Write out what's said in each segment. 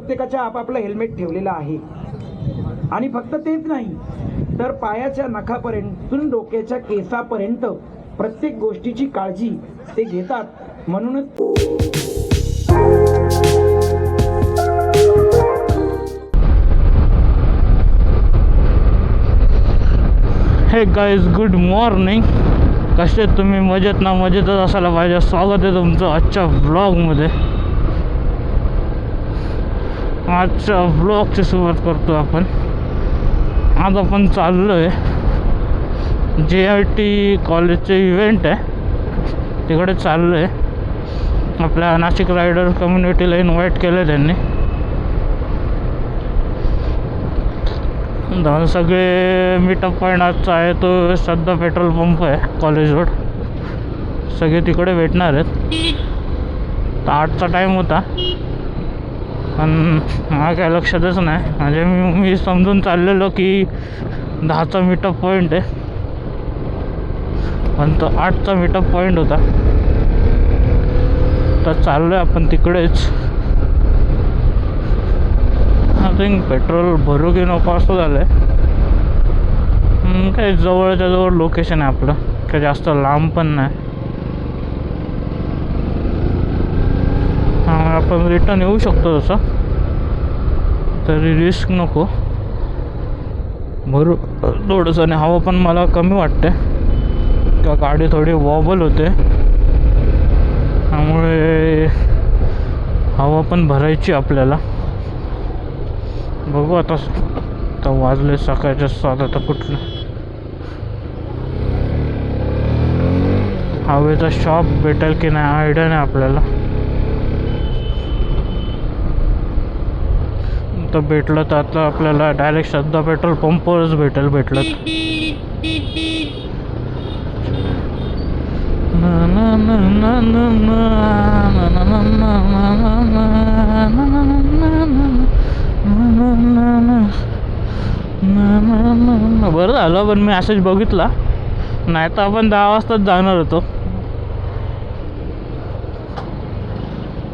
प्रत्येकाच्या आपापलं हेल्मेट ठेवलेलं आहे. आणि फक्त तेच नाही तर पायाच्या नखापर्यंतून डोक्याच्या केसापर्यंत प्रत्येक गोष्टीची काळजी ते घेतात. म्हणूनच हे गाईज, गुड मॉर्निंग. कसे तुम्ही? मजेत ना? मजेतच असायला पाहिजे. स्वागत आहे तुमचं आजच्या व्लॉगमध्ये. आजच्या व्लॉगची सुरुवात करतो आपण. आज आपण चाललो आहे JIT कॉलेजचे इव्हेंट आहे, तिकडे चाललो आहे. आपल्या नाशिक रायडर कम्युनिटीला इन्व्हाइट केलं त्यांनी. सगळे मीटअप पॉईंट आजचा आहे तो सध्या पेट्रोल पंप आहे कॉलेज रोड. सगळे तिकडे भेटणार आहेत. तर 8चा टाईम होता पण मला काय लक्षातच नाही. म्हणजे मी समजून चाललेलो की 10चा मीटअप पॉईंट आहे, पण तो 8चा मीटअप पॉईंट होता. तर चाललो आहे आपण तिकडेच. आय थिंक पेट्रोल भरू की नको असं झालं आहे. काय जवळच्या जवळ लोकेशन आहे आपलं, काय जास्त लांब पण नाही. आपण रिटर्न येऊ शकतो तसं, तरी रिस्क नको भरू थोडंसं. आणि हवा पण मला कमी वाटते किंवा गाडी थोडी वॉबल होते, त्यामुळे हवा पण भरायची आपल्याला. बघू आता वाजले सकाळच्या 7. आता कुठलं हवेचा शॉप भेटेल की नाही आयडिया नाही आपल्याला. तर भेटलं तर आता आपल्याला डायरेक्ट सध्या पेट्रोल पंपवरच भेटलं. बरं झालं पण मी मेसेज बघितला, नाही तर आपण 10 वाजताच जाणार होतो.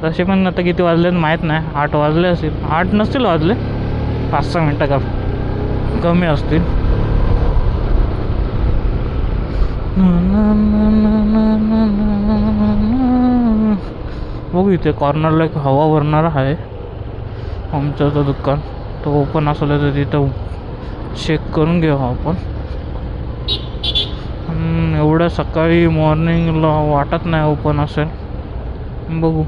तसे पण आता किती वाजले माहीत नाही. 8 वाजले असतील. 8 नसतील वाजले, 5-6 मिनटं का कमी असतील. बघू इथे कॉर्नरला एक हवा भरणारा आहे आमचं तो दुकान. तो ओपन असलं तर तिथं चेक करून घेऊ आपण. एवढ्या सकाळी मॉर्निंगला वाटत नाही ओपन असेल. बघू.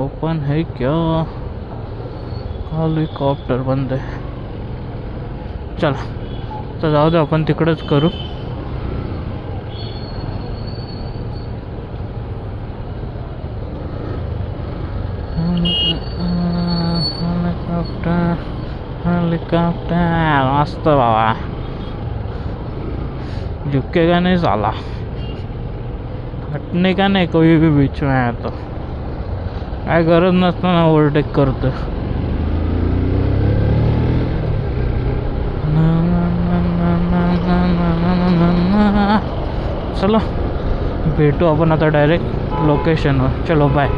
ओपन है क्या? हेलिकॉप्टर बंद आहे. चला तर जाऊ दे, आपण तिकडेच करू. हेलिकॉप्टर मस्त बाबा, झुकेगा नहीं साला, हटने का नहीं कोई भी बीच में आहे. तो काय गरज नसताना ओव्हरटेक करतो. चलो भेटू आपण आता डायरेक्ट लोकेशनवर. चलो बाय.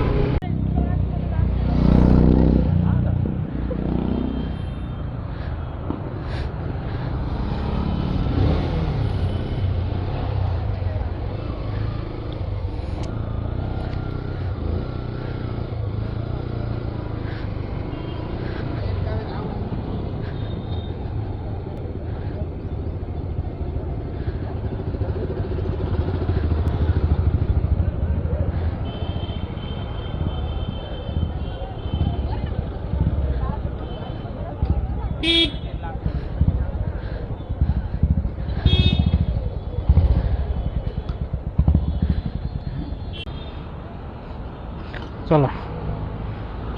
चला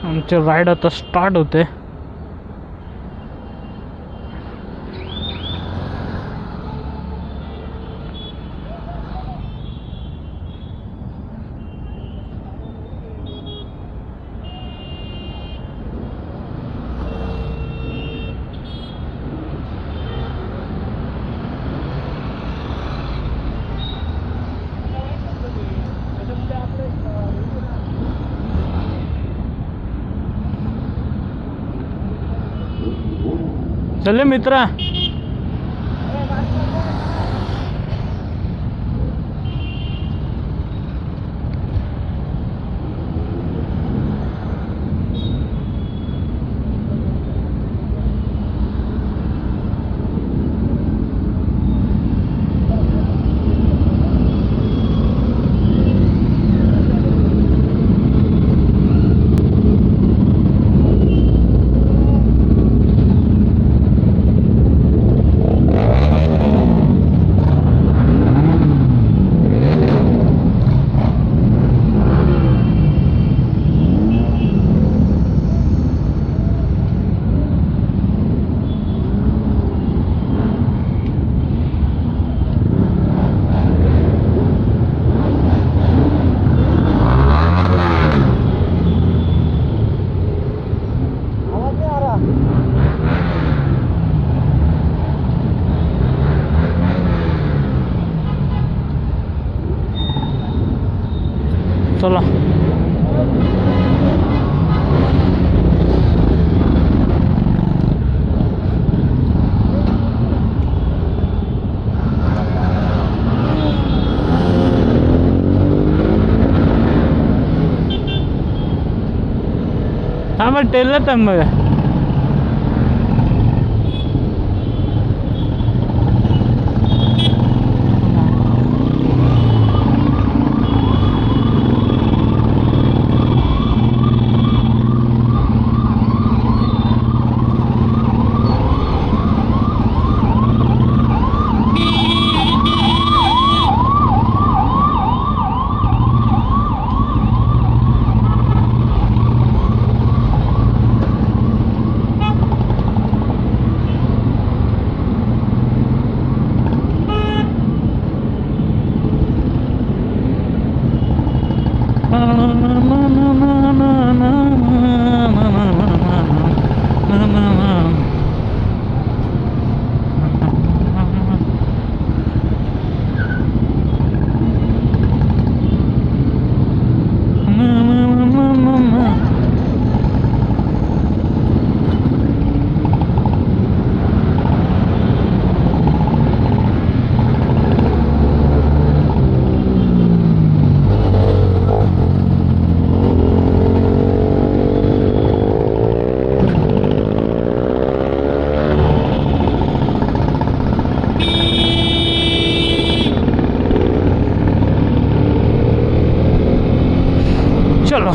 आमचे राईड आता स्टार्ट होते. चले मित्रा. चला. आम्हाला टेलत आहे मग. चलो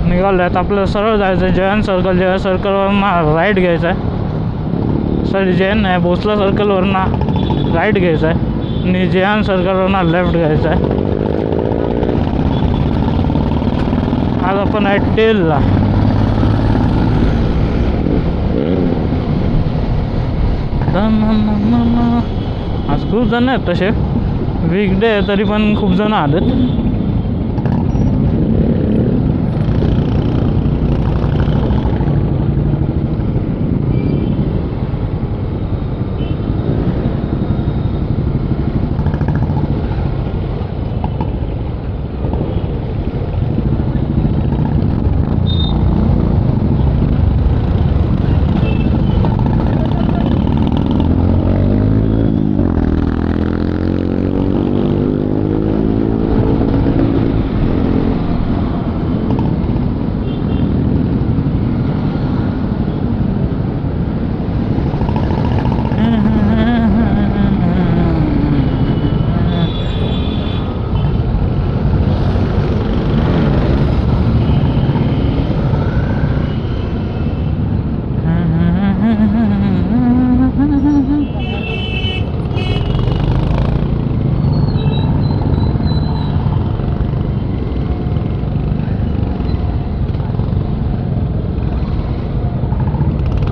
निघालो आहेत. आपल्याला सरळ जायचं आहे जयंत सर्कल. जयंत सर्कलवरनं राईट घ्यायचा आहे. सॉरी जयंत नाही, भोसला सर्कलवरनं राईट घ्यायचा आहे आणि जयंत सर्कलवरनं लेफ्ट घ्यायचा आहे. आज आपण आहे टेलला. आज खूप जण आहेत तसे. वीकडे आहे तरी पण खूप जण आलेत.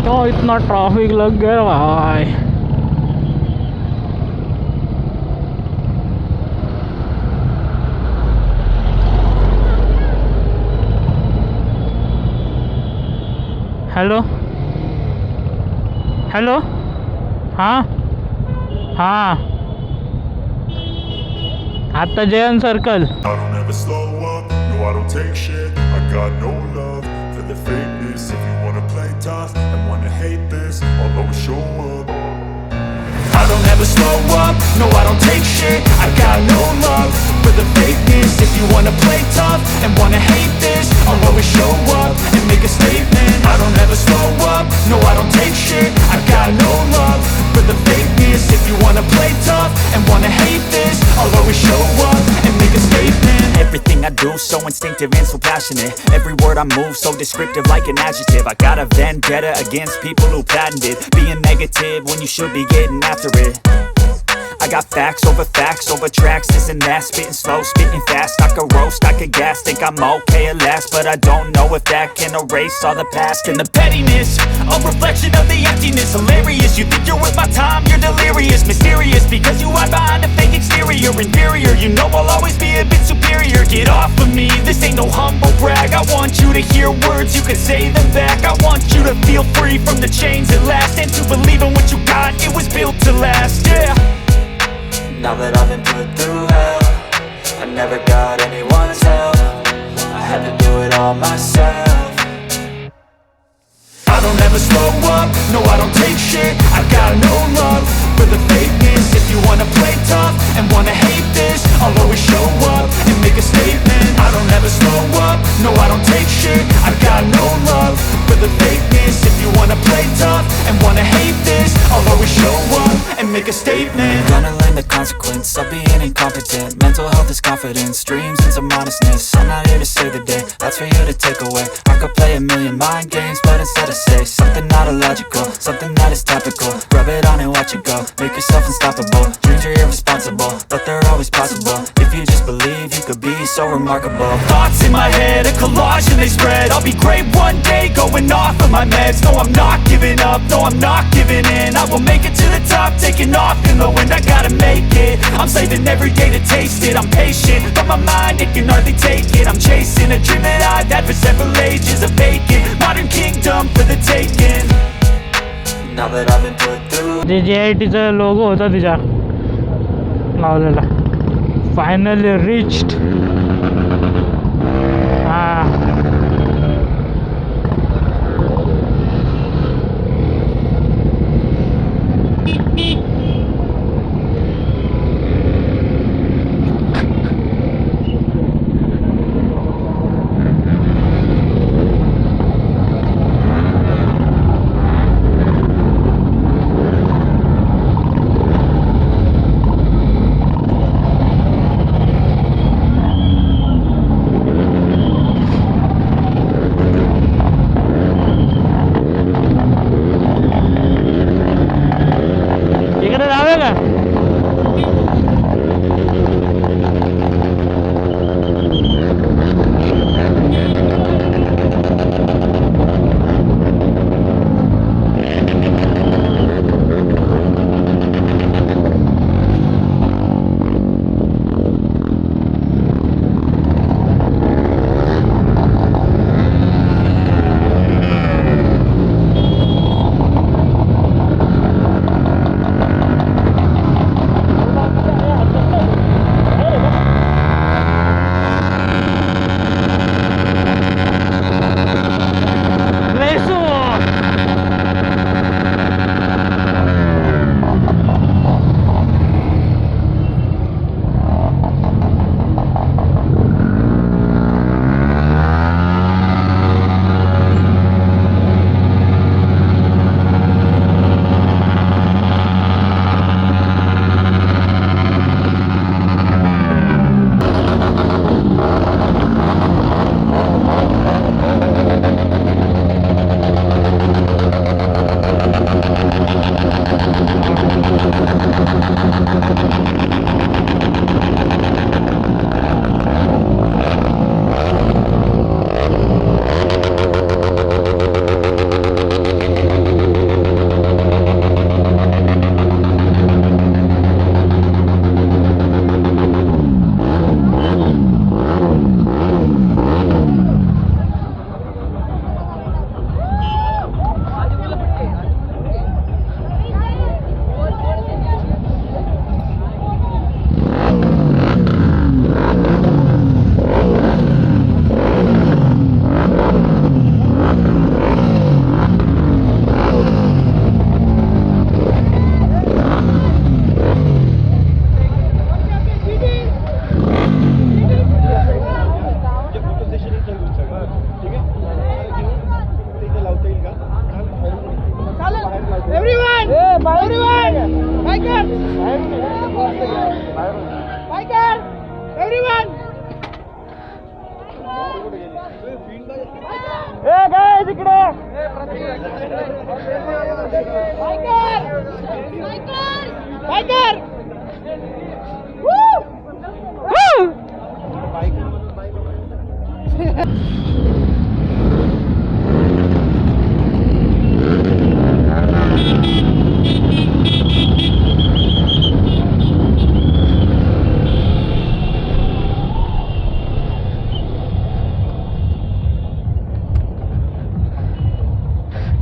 तो इतना ट्रैफिक लग गया भाई. Hello hello. हाँ हाँ आता Jayant circle. I don't ever slow up, no I don't take shit. I got no love for the fakeness. If you wanna play tough and wanna hate never slow up, no I don't take shit. I got no love for the fakeness. If you wanna play tough and wanna hate this, I'll always show up and make a statement. I don't ever slow up, no I don't take shit. I got no love for the fakeness. If you wanna play tough and wanna hate this, I'll always show up and make a statement. Everything I do so instinctive and so passionate. Every word I move so descriptive like an adjective. I got a vendetta against people who patented being negative when you should be getting after it. I got facts over tracks, this and that. Spitting slow, spitting fast, I could roast, I could gas. Think I'm okay at last, but I don't know if that can erase all the past. And the pettiness, a reflection of the emptiness. Hilarious, you think you're worth my time, you're delirious. Mysterious, because you hide behind a fake exterior. Inferior, you know I'll always be a bit superior. Get off of me, this ain't no humble brag. I want you to hear words, you can say them back. I want you to feel free from the chains at last, and to believe in what you got, it was built to last, yeah. Now that I've been put through hell, I never got anyone's help. I had to do it all myself. I don't ever slow up, no I don't take shit. I got no love for the fakeness. If you wanna play tough and wanna hate this, I'll always show up and make a statement. I don't ever slow up, no I don't take shit. I got no love for the fakeness. If you wanna play tough and wanna hate this, I'll always show up and make a statement. Gonna learn the consequence of being incompetent. Mental health is confidence, dreams and some honestness. I'm not here to save the day, that's for you to take away. I could play a million mind games, but instead I say something not illogical, something that is topical. Rub it on and watch it go, make yourself unstoppable. Dreams are irresponsible, but they're always possible. If you just believe, you could be so remarkable. Thoughts in my head, a collage and they spread. I'll be great one day, going off of my meds. No, I'm not giving up, no, I'm not giving in. I will make it to the top, taking off in the wind. I gotta make it, I'm saving every day to taste it. I'm patient, but my mind, it can hardly take it. I'm chasing a dream that I've had for several ages. A vacant, modern kingdom for the taking. Now that I've been put through. जे JITचा logo होता तिच्या लावलेला. Finally reached. हां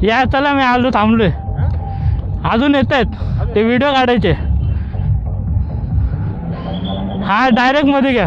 या चला मी आलो थांबलोय अजून येत आहेत ते व्हिडिओ काढायचे हा डायरेक्ट मध्ये घ्या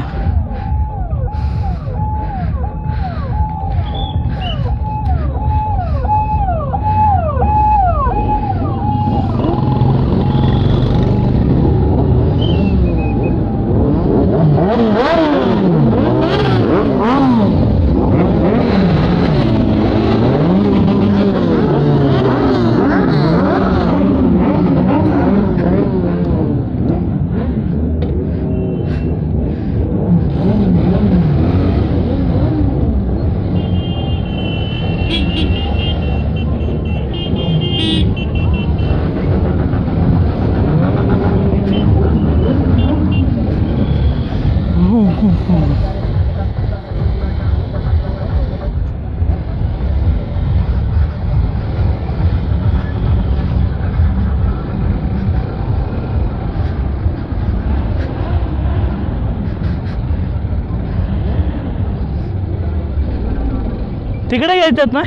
तिकडे यायच्यात ना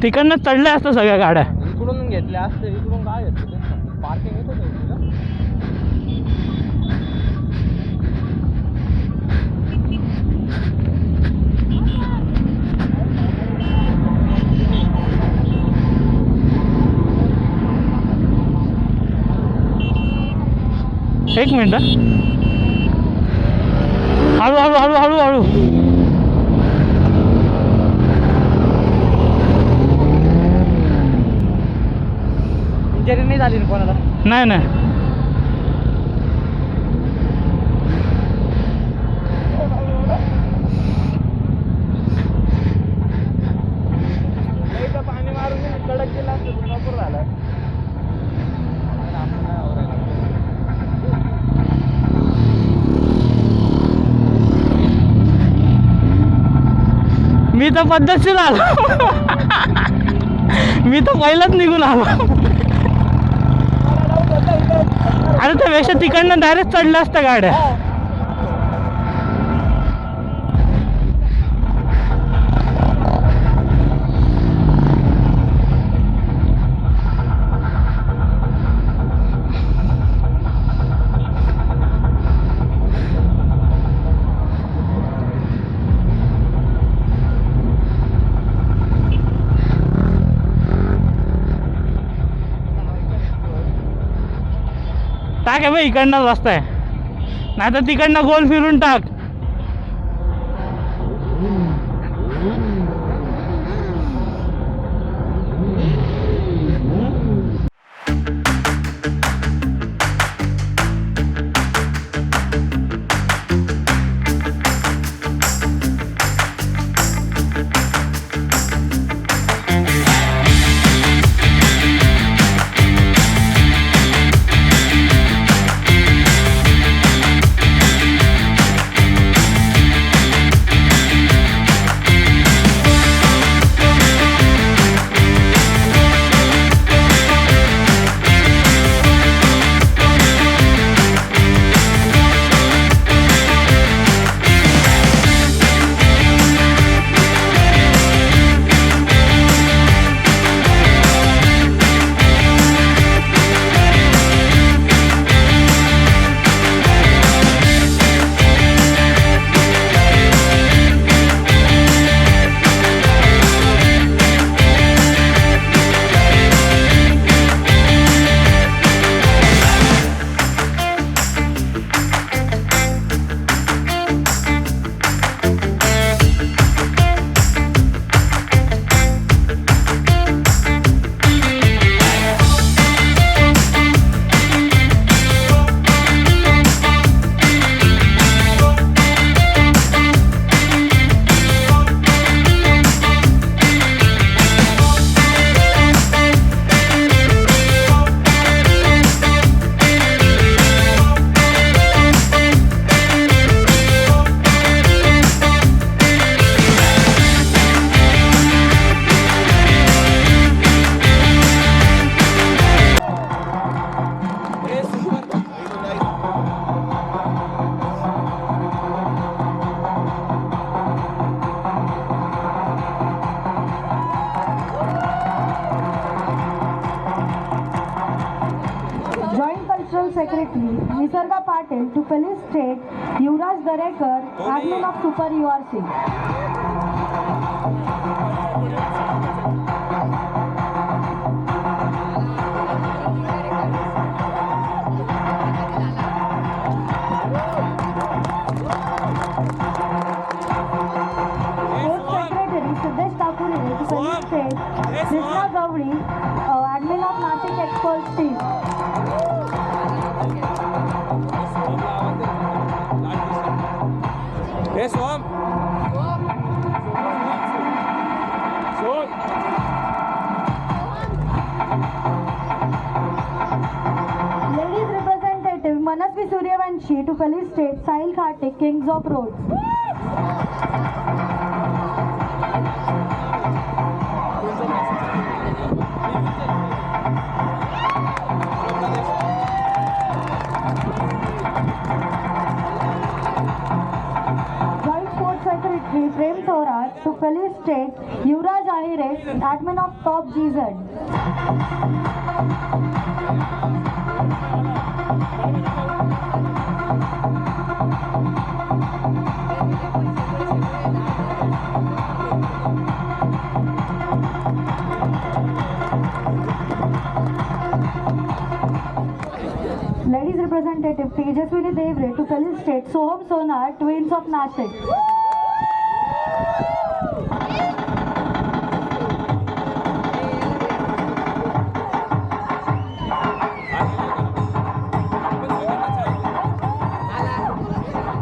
तिकडनं चढल्या असतं सगळ्या गाड्या इकडून घेतल्या असते इकडून काय घेतलं पार्किंग येतं एक मिनिट हळू हळू हळू हळू हळू इंजरी नाही झाली ना कोणाला नाही नाही पाणी मारून कडक केला असतं भरपूर झाला मी तर पद्धतशीर आलो मी तर पहिलाच निघून आलो अरे त्यापेक्षा तिकडनं डायरेक्ट चढल्या असत्या गाड्या टाक आहे भाई इकडनं रस्ता आहे नाही तर तिकडनं गोल फिरून टाक Secretary Nisarga Patil to Police State Yuvraj Darekar, Admin of Super URC. Secretary Siddesh Thakur to Police State Krishna Gowri, Admin of Nashik Experts Team. A Som Ladies representative Manasvi Suryavanshi to Police State Sahil Khate, Kings of Roads. Joint Sports Secretary Prem Thorat to Police State Yuvraj Ahire, Admin of Top GZ. Ladies representative Tejaswini Devre to Police State Soham Sonar, Twins of Nashik.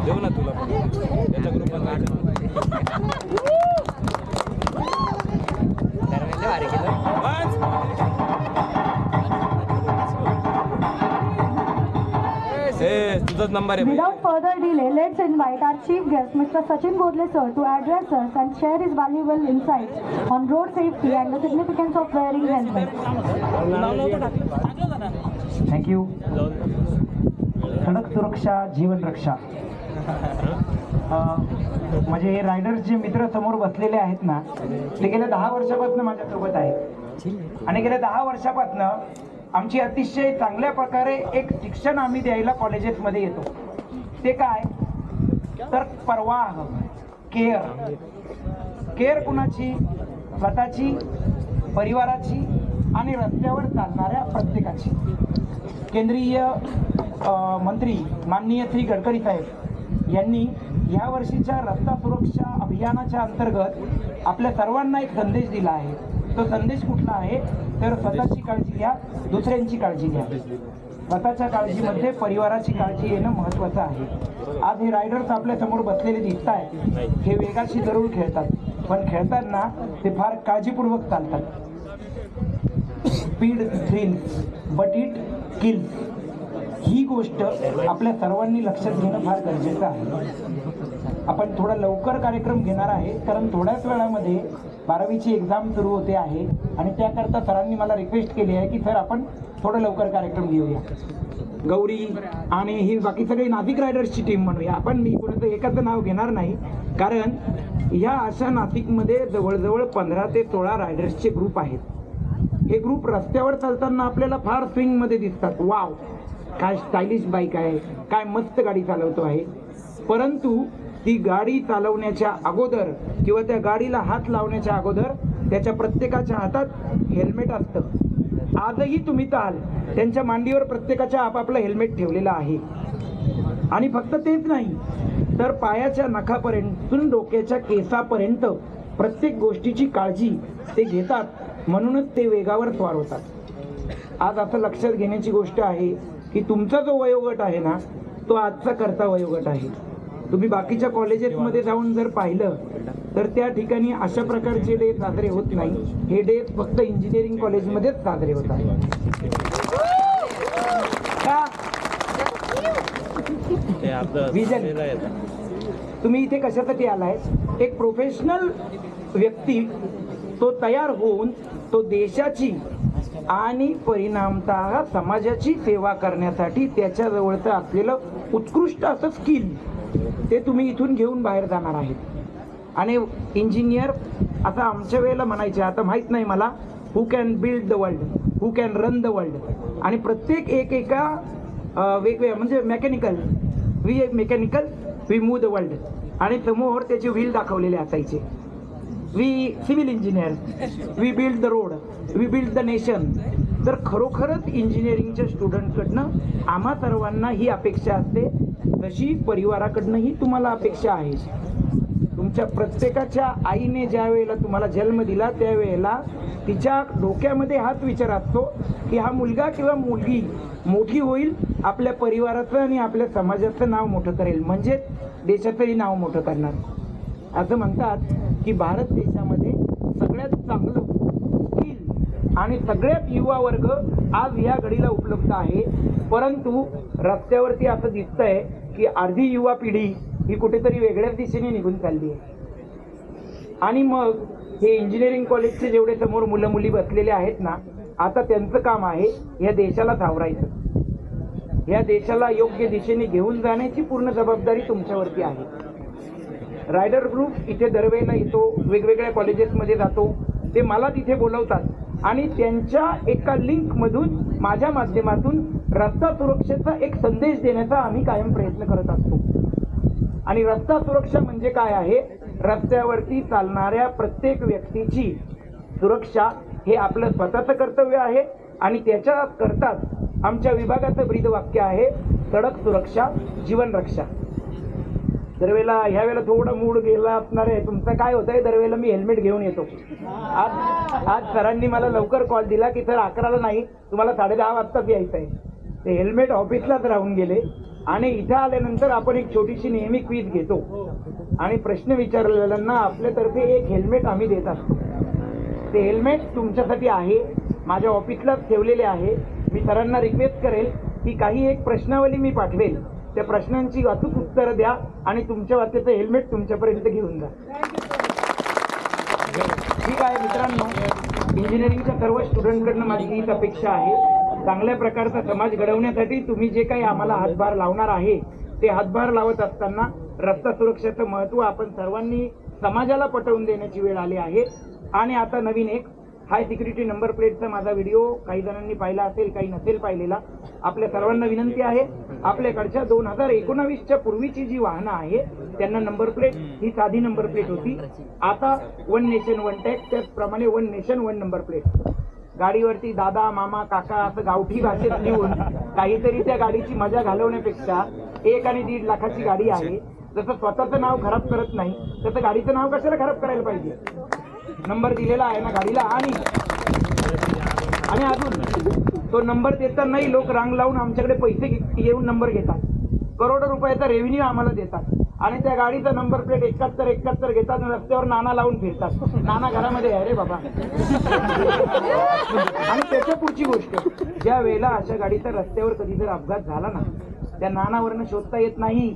देऊ ना तुला पण त्याच्या तुझाच number आहे Without further delay, let's invite our chief guest, Mr. Sachin Godle sir, to address us and share his valuable insights on road safety and the significance of wearing helmet. Thank you. सडक सुरक्षा जीवन रक्षा. म्हणजे हे riders जे मित्र समोर बसलेले आहेत ना, ते गेल्या 10 वर्षापासून माझ्यासोबत आहे आणि गेल्या 10 वर्षापासून आमची अतिशय चांगल्या प्रकारे एक शिक्षण आम्ही द्यायला कॉलेजेसमध्ये येतो. ते काय तर परवाह, केअर कुणाची, स्वतःची, परिवाराची आणि रस्त्यावर चालणाऱ्या प्रत्येकाची. केंद्रीय मंत्री माननीय श्री गडकरी साहेब यांनी या वर्षीच्या रस्ता सुरक्षा अभियानाच्या अंतर्गत आपल्या सर्वांना एक संदेश दिला आहे. तो संदेश कुठला आहे तर स्वतःची काळजी घ्या, दुसऱ्यांची काळजी घ्या. स्वतःच्या काळजीमध्ये परिवाराची काळजी येणं महत्त्वाचं आहे. आज हे रायडर्स आपल्या समोर बसलेले दिसत आहेत. हे वेगाशी जरूर खेळतात, पण खेळताना ते फार काळजीपूर्वक चालतात. Speed thrills but it kills, ही गोष्ट आपल्या सर्वांनी लक्षात घेणं फार गरजेचं आहे. आपण थोडा लवकर कार्यक्रम घेणार आहे कारण थोड्याच वेळामध्ये 12वीची एक्झाम सुरू होते आहे आणि त्याकरता सरांनी मला रिक्वेस्ट केली आहे की सर आपण थोडं लवकर कार्यक्रम घेऊया. गौरी आणि ही बाकी सगळी नाशिक रायडर्सची टीम म्हणूया आपण. मी कोणाचं एकाचं नाव घेणार नाही कारण या अशा नाशिकमध्ये जवळजवळ 15 ते 16 रायडर्सचे ग्रुप आहेत. हे ग्रुप रस्त्यावर चालताना आपल्याला फार स्विंगमध्ये दिसतात. वाव, काय स्टायलिश बाईक आहे, काय मस्त गाडी चालवतो आहे. परंतु ती गाडी चालवण्याच्या अगोदर किंवा त्या गाडीला हात लावण्याच्या अगोदर त्याच्या प्रत्येकाच्या हातात हेल्मेट असतं. आजही तुम्ही पाहाल त्यांच्या मांडीवर प्रत्येकाच्या आपापलं हेल्मेट ठेवलेलं आहे. आणि फक्त तेच नाही तर पायाच्या नखापर्यंत डोक्याच्या केसापर्यंत प्रत्येक गोष्टीची काळजी ते घेतात. म्हणूनच ते वेगावर स्वार होतात. आज असं लक्षात घेण्याची गोष्ट आहे की तुमचा जो वयोगट आहे ना तो आजचा करता वयोगट आहे. तुम्ही बाकीच्या कॉलेजेसमध्ये जाऊन जर पाहिलं तर त्या ठिकाणी अशा प्रकारचे डे साजरे होत नाही. हे डे फक्त इंजिनिअरिंग कॉलेजमध्येच साजरे होतात. का विजन, तुम्ही इथे कशासाठी आलाय? एक प्रोफेशनल व्यक्ती तो तयार होऊन तो देशाची आणि परिणामतः समाजाची सेवा करण्यासाठी त्याच्याजवळचं असलेलं उत्कृष्ट असं स्किल ते तुम्ही इथून घेऊन बाहेर जाणार आहेत. आणि इंजिनियर आता आमच्या वेळेला म्हणायचे, आता माहीत नाही मला, who can build the world, who can run the world. आणि प्रत्येक एका वेगवेगळ्या म्हणजे mechanical we move the world, आणि समोर त्याचे व्हील दाखवलेले असायचे. We civil engineer, we build the road, we build the nation. तर खरोखरच इंजिनिअरिंगच्या स्टुडंटकडनं आम्हा सर्वांना ही अपेक्षा असते, तशी परिवाराकडनंही तुम्हाला अपेक्षा आहे. तुमच्या प्रत्येकाच्या आईने ज्या वेळेला तुम्हाला जन्म दिला त्यावेळेला तिच्या डोक्यामध्ये हाच विचार असतो की हा मुलगा किंवा मुलगी मोठी होईल, आपल्या परिवाराचं आणि आपल्या समाजाचं नाव मोठं करेल, म्हणजे देशाचंही नाव मोठं करणार. असं म्हणतात की भारत देशामध्ये सगळ्यात चांगलं स्किल आणि सगळ्यात युवा वर्ग आज या घडीला उपलब्ध आहे. परंतु रस्त्यावरती असं दिसतंय की अर्धी युवा पिढी ही कुठेतरी वेगळ्याच दिशेने निघून चालली आहे. आणि मग हे इंजिनिअरिंग कॉलेजचे जेवढे समोर मुलं मुली बसलेले आहेत ना, आता त्यांचं काम आहे या देशाला सावरायचं, या देशाला योग्य दिशेने घेऊन जाण्याची पूर्ण जबाबदारी तुमच्यावरती आहे. रायडर ग्रुप इथे दरवेळेला येतो, वेगवेगळ्या कॉलेजेसमध्ये जातो, ते मला तिथे बोलवतात आणि त्यांच्या एका लिंकमधून माझ्या माध्यमातून रस्ता सुरक्षेचा एक संदेश देण्याचा आम्ही कायम प्रयत्न करत असतो. आणि रस्ता सुरक्षा म्हणजे काय आहे? रस्त्यावरती चालणाऱ्या प्रत्येक व्यक्तीची सुरक्षा हे आपलं स्वतःचं कर्तव्य आहे आणि त्याच्या करताच आमच्या विभागाचं ब्रीदवाक्य आहे, सडक सुरक्षा जीवन रक्षा. दरवेळेला ह्या वेळेला थोडं मूड गेला असणार आहे तुमचं. काय होतंय, दरवेळेला मी हेल्मेट घेऊन येतो. आज सरांनी मला लवकर कॉल दिला की सर 11ला नाही, तुम्हाला 10:30 वाजताच यायचं आहे. ते हेल्मेट ऑफिसलाच राहून गेले आणि इथं आल्यानंतर आपण एक छोटीशी नेहमी क्विज घेतो आणि प्रश्न विचारलेल्यांना आपल्यातर्फे एक हेल्मेट आम्ही देत असतो. ते हेल्मेट तुमच्यासाठी आहे, माझ्या ऑफिसलाच ठेवलेले आहे. मी सरांना रिक्वेस्ट करेल की काही एक प्रश्नावली मी पाठवेल, त्या प्रश्नांची अचूक उत्तरं द्या आणि तुमच्या वाटेचं हेल्मेट तुमच्यापर्यंत घेऊन जा. ठीक आहे मित्रांनो, इंजिनिअरिंगच्या सर्व स्टुडंटकडनं माझी हीच अपेक्षा आहे. चांगल्या प्रकारचा समाज घडवण्यासाठी तुम्ही जे काही आम्हाला हातभार लावणार आहे, ते हातभार लावत असताना रस्ता सुरक्षेचं महत्त्व आपण सर्वांनी समाजाला पटवून देण्याची वेळ आली आहे. आणि आता नवीन एक हाय सिक्युरिटी नंबर प्लेटचा माझा व्हिडिओ काही जणांनी पाहिला असेल, काही नसेल पाहिलेला. आपल्या सर्वांना विनंती आहे, आपल्याकडच्या 2019च्या पूर्वीची जी वाहनं आहे त्यांना नंबर प्लेट ही साधी नंबर प्लेट होती. आता वन नेशन वन टॅक्स, त्याचप्रमाणे one nation one number plate. गाडीवरती दादा मामा काका असं गावठी भाषेत लिहून काहीतरी त्या गाडीची मजा घालवण्यापेक्षा 1 आणि 1.5 लाखाची गाडी आहे, जसं स्वतःचं नाव खराब करत नाही तसं गाडीचं नाव कशाला खराब करायला पाहिजे. नंबर दिलेला आहे ना गाडीला. आणि अजून तो नंबर देतानाही लोक रांग लावून आमच्याकडे पैसे येऊन नंबर घेतात, करोडो रुपयाचा रेव्हेन्यू आम्हाला देतात आणि त्या गाडीचा नंबर प्लेट 71 घेतात आणि रस्त्यावर नाना लावून फिरतात. नाना घरामध्ये आहे रे बाबा. आणि त्याच्या पुढची गोष्ट, ज्या वेळेला अशा गाडीचा रस्त्यावर कधी जर अपघात झाला ना, त्या नानावरनं शोधता येत नाही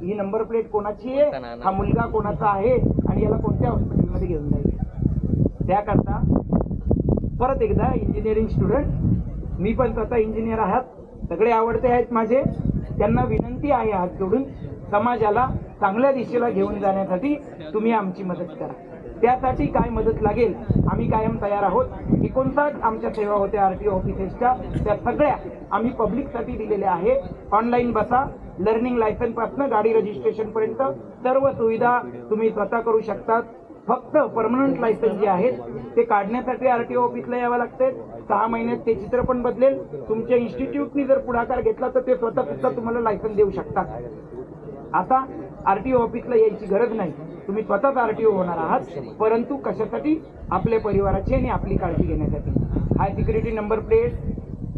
ही नंबर प्लेट कोणाची आहे, हा मुलगा कोणाचा आहे आणि याला कोणत्या हॉस्पिटलमध्ये घेऊन जाईल. त्याकरता परत एकदा इंजिनिअरिंग स्टुडंट, मी पण स्वतः इंजिनियर आहात, सगळे आवडते आहेत माझे, त्यांना विनंती आहे हात जोडून समाजाला चांगल्या दिशेला घेऊन जाण्यासाठी तुम्ही आमची मदत करा. त्यासाठी काय मदत लागेल आम्ही कायम तयार आहोत. 59 आमच्या सेवा होत्या RTO ऑफिसेसच्या, त्या सगळ्या आम्ही पब्लिकसाठी दिलेल्या आहे. ऑनलाईन बसा, लर्निंग लायसन्सपासून गाडी रजिस्ट्रेशनपर्यंत सर्व सुविधा तुम्ही स्वतः करू शकतात. फक्त परमनंट लायसन्स जे आहेत ते काढण्यासाठी RTO ऑफिसला यावं लागते. 6 महिन्यात ते चित्र पण बदलेल. तुमच्या इन्स्टिट्यूटनी जर पुढाकार घेतला तर ते स्वतः सुद्धा तुम्हाला लायसन्स देऊ शकतात. आता RTO ऑफिसला यायची गरज नाही, तुम्ही स्वतःच RTO होणार आहात. परंतु कशासाठी? आपल्या परिवाराची आणि आपली काळजी घेण्यासाठी. हाय सिक्युरिटी नंबर प्लेट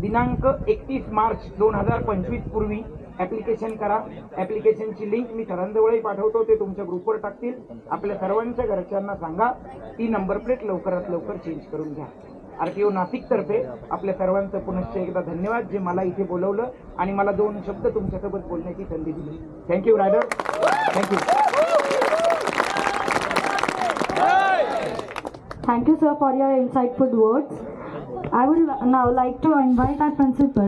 दिनांक 31 मार्च 2025 पूर्वी ॲप्लिकेशन करा. ॲप्लिकेशनची लिंक मी सरांजवळही पाठवतो, ते तुमच्या ग्रुपवर टाकतील. आपल्या सर्वांच्या घरच्यांना सांगा ती नंबर प्लेट लवकरात लवकर चेंज करून घ्या. RTO नाशिकतर्फे आपल्या सर्वांचं पुनश्च एकदा धन्यवाद, जे मला इथे बोलवलं आणि मला 2 शब्द तुमच्यासोबत बोलण्याची संधी दिली. Thank you rider, thank you. Thank you, sir, for your insightful words. I would now like to invite our principal.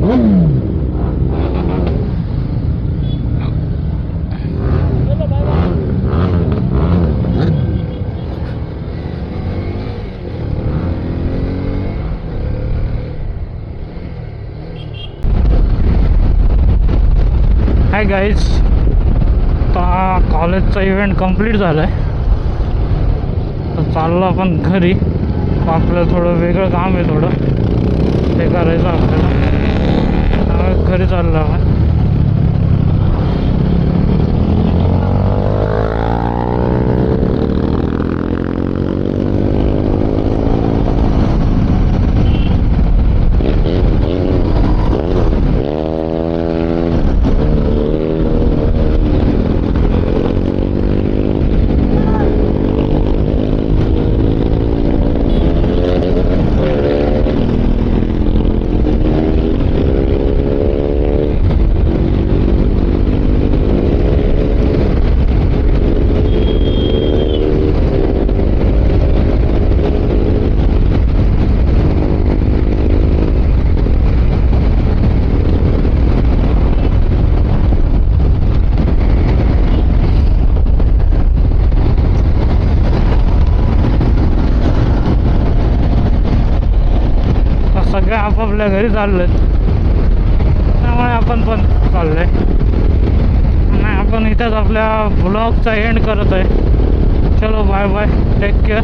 Hi guys, आता कॉलेजचा इव्हेंट कंप्लीट झाला आहे. तर चाललो आपण घरी. आपल्याला थोडं वेगळं काम आहे, थोडं ते करायचं आपल्याला. घरी चाललो आपण. सगळे आपापल्या घरी चाललेत, त्यामुळे आपण पण चाललोय. आणि आपण इथेच आपल्या ब्लॉगचा एंड करत आहे. चलो बाय बाय, टेक केअर.